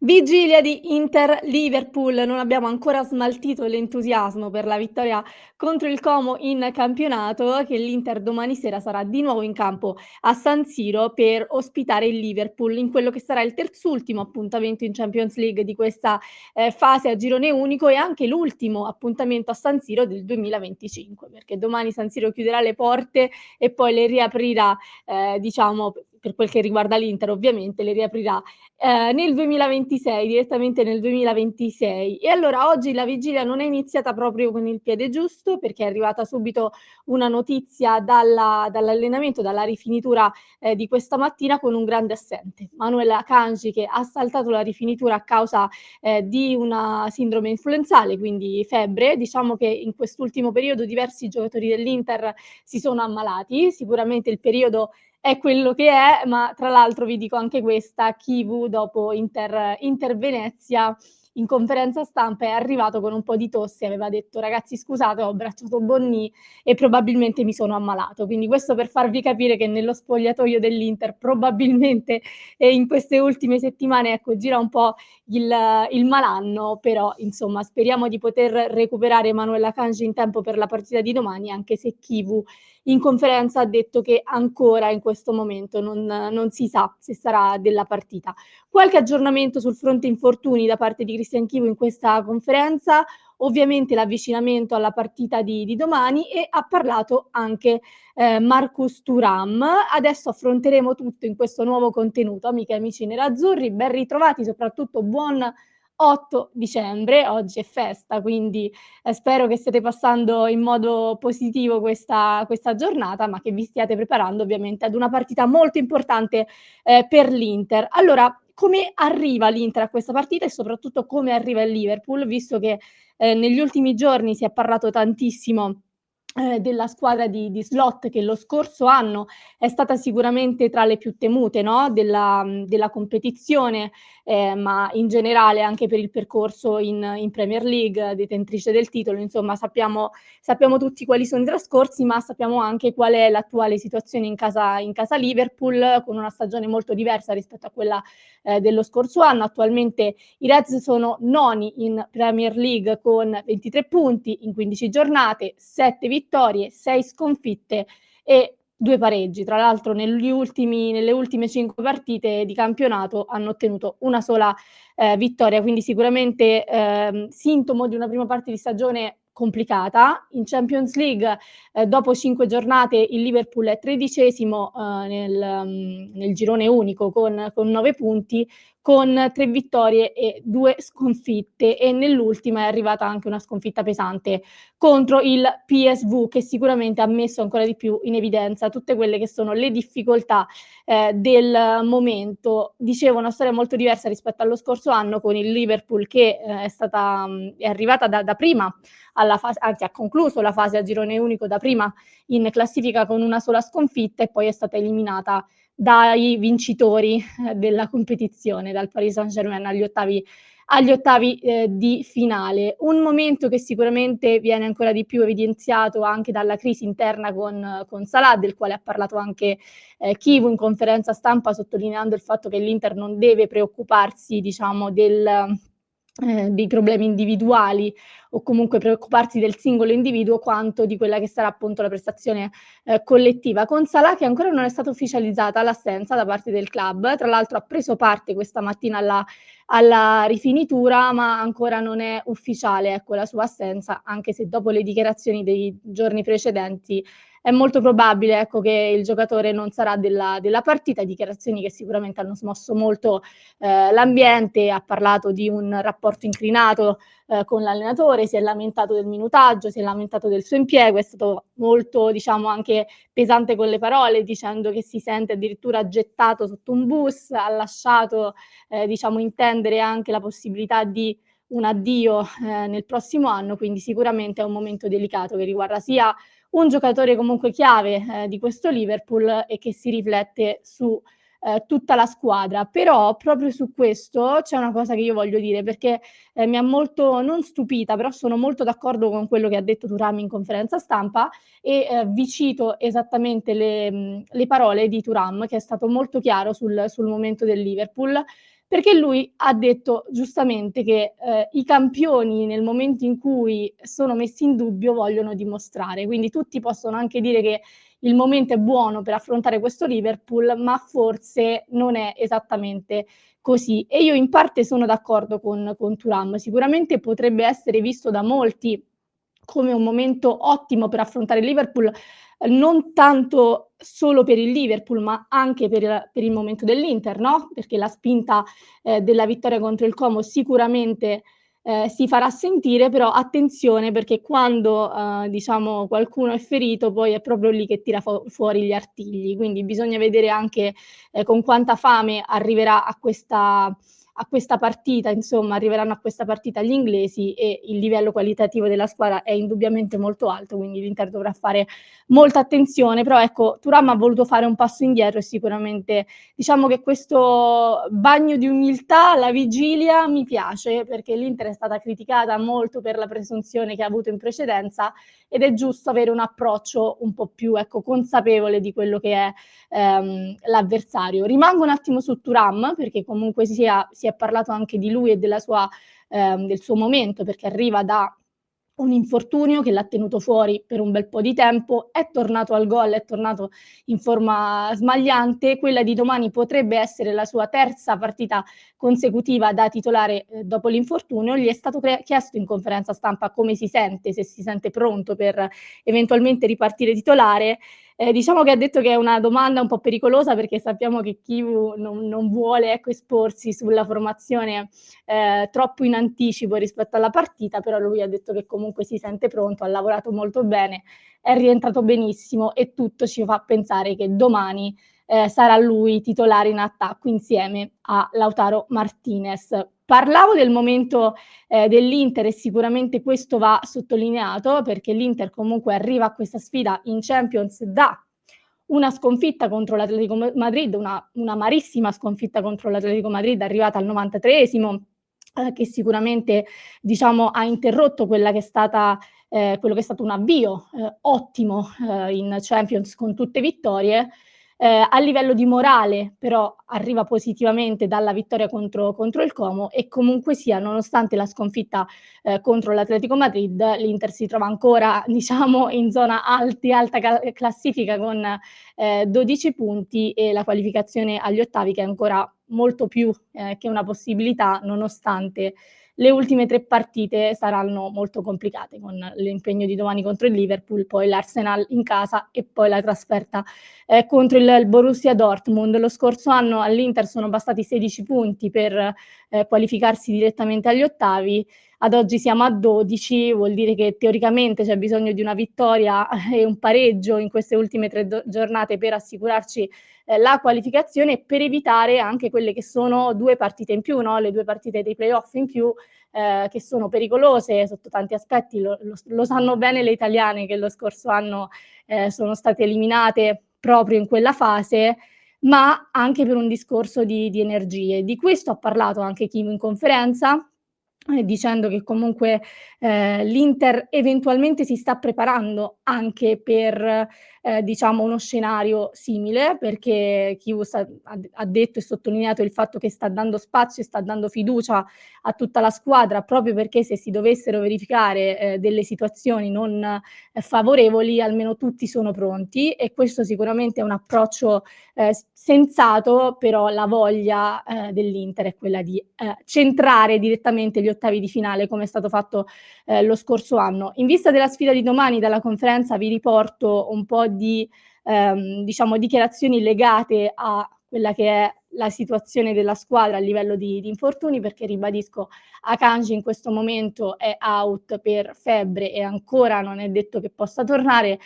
Vigilia di Inter-Liverpool, non abbiamo ancora smaltito l'entusiasmo per la vittoria contro il Como in campionato, che l'Inter domani sera sarà di nuovo in campo a San Siro per ospitare il Liverpool in quello che sarà il terzultimo appuntamento in Champions League di questa fase a girone unico e anche l'ultimo appuntamento a San Siro del 2025, perché domani San Siro chiuderà le porte e poi le riaprirà, diciamo per quel che riguarda l'Inter ovviamente, le riaprirà nel 2026, direttamente nel 2026. E allora oggi la vigilia non è iniziata proprio con il piede giusto, perché è arrivata subito una notizia dall'allenamento, dalla rifinitura, di questa mattina con un grande assente. Manuel Akanji che ha saltato la rifinitura a causa, di una sindrome influenzale, quindi febbre. Diciamo che in quest'ultimo periodo diversi giocatori dell'Inter si sono ammalati, sicuramente il periodo è quello che è, ma tra l'altro vi dico anche questa, Chivu dopo Inter Venezia in conferenza stampa è arrivato con un po' di tosse, aveva detto: "Ragazzi scusate, ho abbracciato Bonnì e probabilmente mi sono ammalato". Quindi questo per farvi capire che nello spogliatoio dell'Inter probabilmente, in queste ultime settimane, ecco, gira un po' il il malanno, però insomma speriamo di poter recuperare Manuel Akanji in tempo per la partita di domani, anche se Chivu in conferenza ha detto che ancora in questo momento non si sa se sarà della partita. Qualche aggiornamento sul fronte infortuni da parte di Christian Chivu in questa conferenza, ovviamente l'avvicinamento alla partita di domani e ha parlato anche Marcus Thuram. Adesso affronteremo tutto in questo nuovo contenuto, amiche e amici nerazzurri, ben ritrovati, soprattutto buon 8 dicembre, oggi è festa, quindi spero che stiate passando in modo positivo questa giornata, ma che vi stiate preparando ovviamente ad una partita molto importante, per l'Inter. Allora, come arriva l'Inter a questa partita e soprattutto come arriva il Liverpool, visto che, negli ultimi giorni si è parlato tantissimo della squadra di Slot che lo scorso anno è stata sicuramente tra le più temute, no, della competizione, ma in generale anche per il percorso in Premier League, detentrice del titolo, insomma sappiamo tutti quali sono i trascorsi, ma sappiamo anche qual è l'attuale situazione in casa Liverpool, con una stagione molto diversa rispetto a quella, dello scorso anno. Attualmente i Reds sono noni in Premier League con 23 punti in 15 giornate, 7 vittorie, 6 sconfitte e 2 pareggi. Tra l'altro nelle ultime 5 partite di campionato hanno ottenuto una sola, vittoria, quindi sicuramente, sintomo di una prima parte di stagione complicata. In Champions League, dopo 5 giornate il Liverpool è tredicesimo, nel girone unico con 9 punti, con 3 vittorie e 2 sconfitte e nell'ultima è arrivata anche una sconfitta pesante contro il PSV che sicuramente ha messo ancora di più in evidenza tutte quelle che sono le difficoltà, del momento. Dicevo, una storia molto diversa rispetto allo scorso anno con il Liverpool che, è arrivata da prima alla fase, anzi ha concluso la fase a girone unico da prima in classifica con una sola sconfitta e poi è stata eliminata dai vincitori della competizione, dal Paris Saint-Germain agli ottavi di finale. Un momento che sicuramente viene ancora di più evidenziato anche dalla crisi interna con Salah, del quale ha parlato anche Chivu in conferenza stampa, sottolineando il fatto che l'Inter non deve preoccuparsi, diciamo, dei problemi individuali o comunque preoccuparsi del singolo individuo quanto di quella che sarà appunto la prestazione collettiva. Con Salah che ancora non è stata ufficializzata l'assenza da parte del club, tra l'altro ha preso parte questa mattina alla rifinitura, ma ancora non è ufficiale, ecco, la sua assenza, anche se dopo le dichiarazioni dei giorni precedenti è molto probabile, ecco, che il giocatore non sarà della partita, dichiarazioni che sicuramente hanno smosso molto l'ambiente. Ha parlato di un rapporto inclinato con l'allenatore, si è lamentato del minutaggio, si è lamentato del suo impiego, è stato molto, diciamo, anche pesante con le parole, dicendo che si sente addirittura gettato sotto un bus, ha lasciato, diciamo, intendere anche la possibilità di un addio, nel prossimo anno, quindi sicuramente è un momento delicato che riguarda sia un giocatore comunque chiave, di questo Liverpool e che si riflette su, tutta la squadra. Però proprio su questo c'è una cosa che io voglio dire, perché, mi ha molto non stupita, però sono molto d'accordo con quello che ha detto Thuram in conferenza stampa e, vi cito esattamente le parole di Thuram, che è stato molto chiaro sul momento del Liverpool. perché lui ha detto giustamente che, i campioni nel momento in cui sono messi in dubbio vogliono dimostrare. Quindi tutti possono anche dire che il momento è buono per affrontare questo Liverpool, ma forse non è esattamente così. E io in parte sono d'accordo con Thuram. Sicuramente potrebbe essere visto da molti come un momento ottimo per affrontare il Liverpool, non tanto solo per il Liverpool, ma anche per il momento dell'Inter, no, perché la spinta, della vittoria contro il Como sicuramente, si farà sentire, però attenzione perché quando, diciamo qualcuno è ferito poi è proprio lì che tira fuori gli artigli. Quindi bisogna vedere anche, con quanta fame arriverà a questa partita, insomma, arriveranno a questa partita gli inglesi e il livello qualitativo della squadra è indubbiamente molto alto, quindi l'Inter dovrà fare molta attenzione, però ecco, Thuram ha voluto fare un passo indietro e sicuramente diciamo che questo bagno di umiltà alla vigilia mi piace, perché l'Inter è stata criticata molto per la presunzione che ha avuto in precedenza ed è giusto avere un approccio un po' più, ecco, consapevole di quello che è, l'avversario. Rimango un attimo su Thuram, perché comunque sia si è parlato anche di lui e della sua del suo momento, perché arriva da un infortunio che l'ha tenuto fuori per un bel po' di tempo, è tornato al gol, è tornato in forma smagliante. Quella di domani potrebbe essere la sua terza partita consecutiva da titolare, dopo l'infortunio. Gli è stato chiesto in conferenza stampa come si sente, se si sente pronto per eventualmente ripartire titolare. Diciamo che ha detto che è una domanda un po' pericolosa perché sappiamo che Chivu non vuole, ecco, esporsi sulla formazione troppo in anticipo rispetto alla partita, però lui ha detto che comunque si sente pronto, ha lavorato molto bene, è rientrato benissimo e tutto ci fa pensare che domani, sarà lui titolare in attacco insieme a Lautaro Martinez. Parlavo del momento, dell'Inter e sicuramente questo va sottolineato, perché l'Inter comunque arriva a questa sfida in Champions da una sconfitta contro l'Atletico Madrid, un'amarissima sconfitta contro l'Atletico Madrid arrivata al 93esimo, che sicuramente diciamo ha interrotto quella che è stata quello che è stato un avvio, ottimo, in Champions con tutte vittorie. A livello di morale però arriva positivamente dalla vittoria contro il Como e comunque sia, nonostante la sconfitta, contro l'Atletico Madrid, l'Inter si trova ancora diciamo in zona alta classifica con 12 punti e la qualificazione agli ottavi che è ancora molto più, che una possibilità, nonostante le ultime 3 partite saranno molto complicate, con l'impegno di domani contro il Liverpool, poi l'Arsenal in casa e poi la trasferta, contro il Borussia Dortmund. Lo scorso anno all'Inter sono bastati 16 punti per, qualificarsi direttamente agli ottavi, ad oggi siamo a 12, vuol dire che teoricamente c'è bisogno di una vittoria e un pareggio in queste ultime 3 giornate per assicurarci, la qualificazione e per evitare anche quelle che sono 2 partite in più, no, le 2 partite dei playoff in più, che sono pericolose sotto tanti aspetti, lo sanno bene le italiane che lo scorso anno, sono state eliminate proprio in quella fase, ma anche per un discorso di energie. Di questo ha parlato anche Kim in conferenza, dicendo che comunque, l'Inter eventualmente si sta preparando anche per, diciamo uno scenario simile, perché Chiu ha detto e sottolineato il fatto che sta dando spazio e sta dando fiducia a tutta la squadra, proprio perché se si dovessero verificare, delle situazioni non, favorevoli, almeno tutti sono pronti e questo sicuramente è un approccio, sensato, però la voglia, dell'Inter è quella di, centrare direttamente gli ottavi di finale come è stato fatto, lo scorso anno. In vista della sfida di domani dalla conferenza vi riporto un po' di, diciamo dichiarazioni legate a quella che è la situazione della squadra a livello di infortuni, perché ribadisco Akanji in questo momento è out per febbre e ancora non è detto che possa tornare.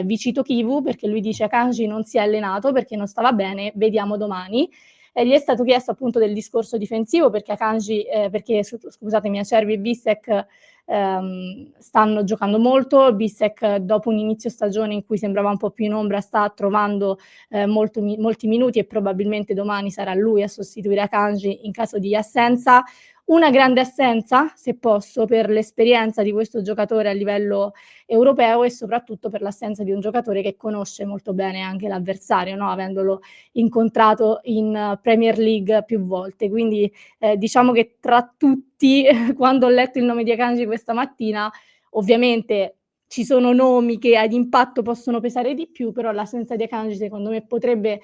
Vi cito Kivu perché lui dice: "Akanji non si è allenato perché non stava bene, vediamo domani". Gli è stato chiesto appunto del discorso difensivo perché Akanji perché scusatemi, Acerbi e Bissek, stanno giocando molto. Bissek dopo un inizio stagione in cui sembrava un po' più in ombra sta trovando molti minuti e probabilmente domani sarà lui a sostituire Akanji in caso di assenza. Una grande assenza, se posso, per l'esperienza di questo giocatore a livello europeo e soprattutto per l'assenza di un giocatore che conosce molto bene anche l'avversario, no, avendolo incontrato in Premier League più volte. Quindi, diciamo che tra tutti quando ho letto il nome di Akanji questa mattina, ovviamente ci sono nomi che ad impatto possono pesare di più, però l'assenza di Akanji secondo me potrebbe,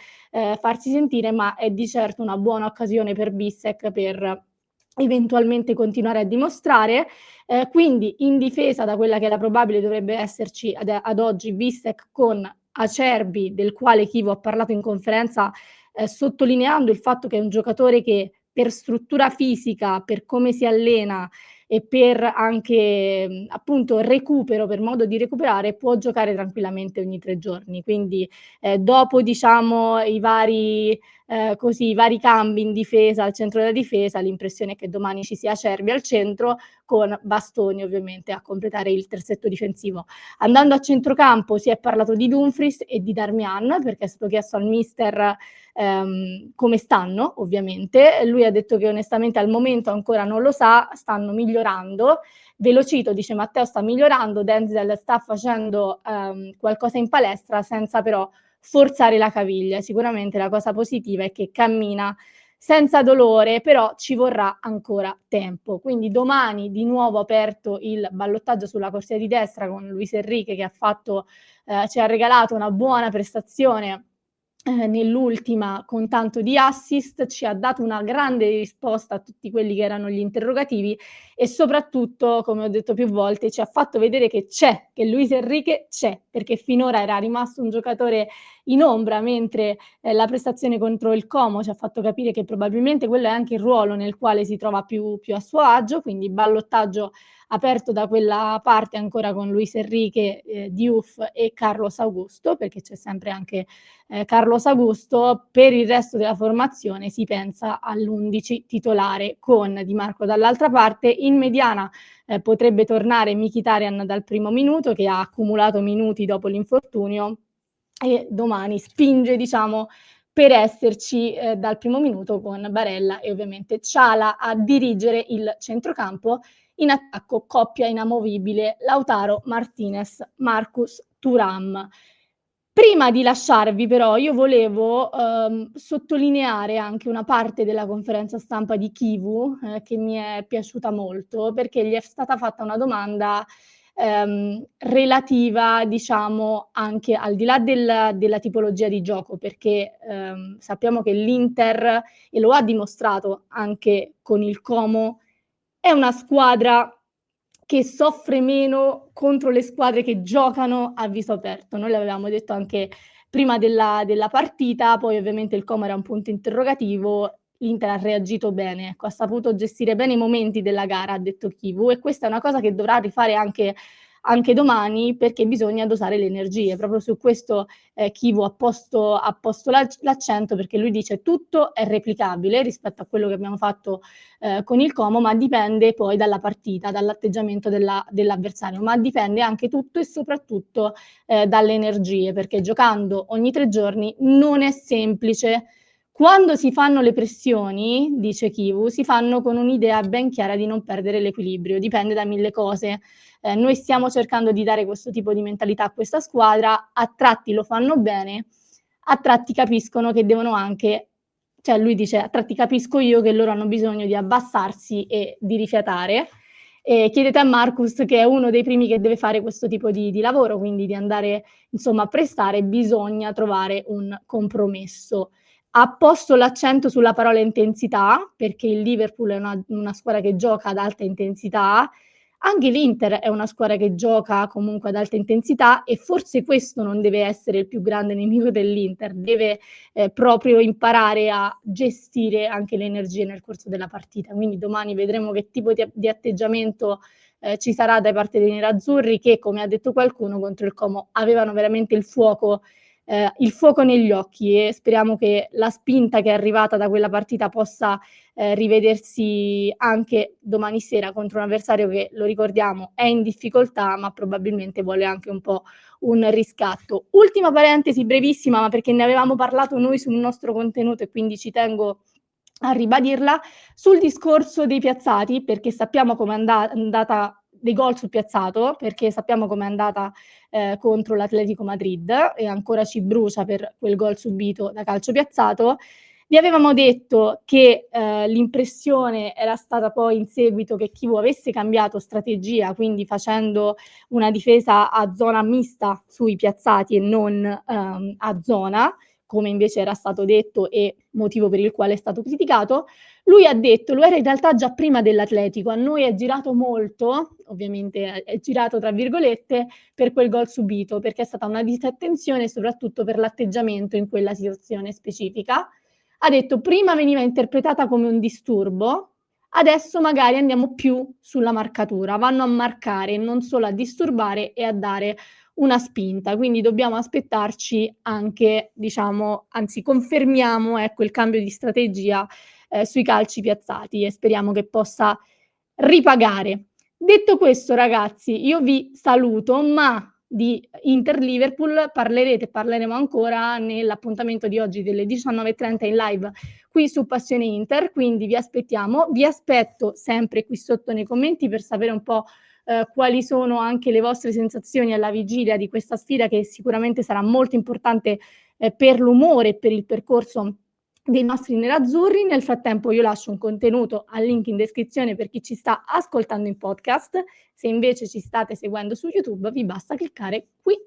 farsi sentire, ma è di certo una buona occasione per Bissek per eventualmente continuare a dimostrare. Quindi in difesa da quella che è la probabile dovrebbe esserci ad oggi Bissek con Acerbi, del quale Chivo ha parlato in conferenza, sottolineando il fatto che è un giocatore che per struttura fisica, per come si allena e per anche, appunto recupero, per modo di recuperare, può giocare tranquillamente ogni 3 giorni. Quindi, dopo diciamo i vari cambi in difesa, al centro della difesa, l'impressione è che domani ci sia Acerbi al centro, con Bastoni ovviamente a completare il terzetto difensivo. Andando a centrocampo si è parlato di Dumfries e di Darmian, perché è stato chiesto al mister come stanno ovviamente. Lui ha detto che onestamente al momento ancora non lo sa, stanno migliorando. Ve lo cito, dice: "Matteo sta migliorando, Denzel sta facendo qualcosa in palestra senza però forzare la caviglia". Sicuramente la cosa positiva è che cammina senza dolore, però ci vorrà ancora tempo. Quindi domani di nuovo aperto il ballottaggio sulla corsia di destra con Luis Enrique che ci ha regalato una buona prestazione nell'ultima con tanto di assist, ci ha dato una grande risposta a tutti quelli che erano gli interrogativi e soprattutto, come ho detto più volte, ci ha fatto vedere che c'è, che Luis Enrique c'è, perché finora era rimasto un giocatore in ombra, mentre la prestazione contro il Como ci ha fatto capire che probabilmente quello è anche il ruolo nel quale si trova più a suo agio, quindi ballottaggio aperto da quella parte ancora con Luis Enrique, Diouf e Carlos Augusto, perché c'è sempre anche Carlos Augusto. Per il resto della formazione si pensa all'11 titolare con Di Marco dall'altra parte. In mediana potrebbe tornare Mkhitaryan dal primo minuto, che ha accumulato minuti dopo l'infortunio e domani spinge, diciamo, per esserci dal primo minuto con Barella e ovviamente Ciala a dirigere il centrocampo. In attacco coppia inamovibile Lautaro Martinez, Marcus Thuram. Prima di lasciarvi però io volevo, sottolineare anche una parte della conferenza stampa di Chivu, che mi è piaciuta molto, perché gli è stata fatta una domanda, relativa diciamo anche al di là della tipologia di gioco, perché, sappiamo che l'Inter, e lo ha dimostrato anche con il Como, è una squadra che soffre meno contro le squadre che giocano a viso aperto. Noi l'avevamo detto anche prima della partita, poi ovviamente il Como era un punto interrogativo, l'Inter ha reagito bene, ecco, ha saputo gestire bene i momenti della gara, ha detto Chivu, e questa è una cosa che dovrà rifare anche domani, perché bisogna dosare le energie. Proprio su questo Chivu ha posto l'accento, perché lui dice: "Tutto è replicabile rispetto a quello che abbiamo fatto con il Como, ma dipende poi dalla partita, dall'atteggiamento dell'avversario, ma dipende anche tutto e soprattutto dalle energie, perché giocando ogni 3 giorni non è semplice. Quando si fanno le pressioni", dice Chivu, "si fanno con un'idea ben chiara di non perdere l'equilibrio, dipende da 1000 cose. Noi stiamo cercando di dare questo tipo di mentalità a questa squadra, a tratti lo fanno bene, a tratti capiscono che devono anche, cioè lui dice: "A tratti capisco io che loro hanno bisogno di abbassarsi e di rifiatare". Chiedete a Marcus, che è uno dei primi che deve fare questo tipo di lavoro, quindi di andare insomma a prestare, bisogna trovare un compromesso. Ha posto l'accento sulla parola intensità, perché il Liverpool è una squadra che gioca ad alta intensità, anche l'Inter è una squadra che gioca comunque ad alta intensità e forse questo non deve essere il più grande nemico dell'Inter, deve proprio imparare a gestire anche le energie nel corso della partita. Quindi domani vedremo che tipo di atteggiamento ci sarà da parte dei nerazzurri che, come ha detto qualcuno, contro il Como avevano veramente il fuoco il fuoco negli occhi e speriamo che la spinta che è arrivata da quella partita possa, rivedersi anche domani sera contro un avversario che, lo ricordiamo, è in difficoltà, ma probabilmente vuole anche un po' un riscatto. Ultima parentesi brevissima, ma perché ne avevamo parlato noi sul nostro contenuto e quindi ci tengo a ribadirla, sul discorso dei piazzati, perché sappiamo com'è andata dei gol sul piazzato, perché sappiamo com'è andata, contro l'Atletico Madrid e ancora ci brucia per quel gol subito da calcio piazzato. Vi avevamo detto che, l'impressione era stata poi in seguito che Chivu avesse cambiato strategia, quindi facendo una difesa a zona mista sui piazzati e non, a zona, come invece era stato detto e motivo per il quale è stato criticato. Lui ha detto, lo era in realtà già prima dell'Atletico, a noi è girato molto, ovviamente è "girato" tra virgolette, per quel gol subito, perché è stata una disattenzione soprattutto per l'atteggiamento in quella situazione specifica. Ha detto: "Prima veniva interpretata come un disturbo, adesso magari andiamo più sulla marcatura, vanno a marcare, non solo a disturbare e a dare una spinta. Quindi dobbiamo aspettarci anche, diciamo, anzi confermiamo, ecco, il cambio di strategia, sui calci piazzati e speriamo che possa ripagare. Detto questo ragazzi, io vi saluto, ma di Inter-Liverpool parleremo ancora nell'appuntamento di oggi delle 19:30 in live qui su Passione Inter, quindi vi aspettiamo. Vi aspetto sempre qui sotto nei commenti per sapere un po', quali sono anche le vostre sensazioni alla vigilia di questa sfida che sicuramente sarà molto importante, per l'umore e per il percorso dei nostri nerazzurri. Nel frattempo io lascio un contenuto al link in descrizione per chi ci sta ascoltando in podcast. Se invece ci state seguendo su YouTube vi basta cliccare qui.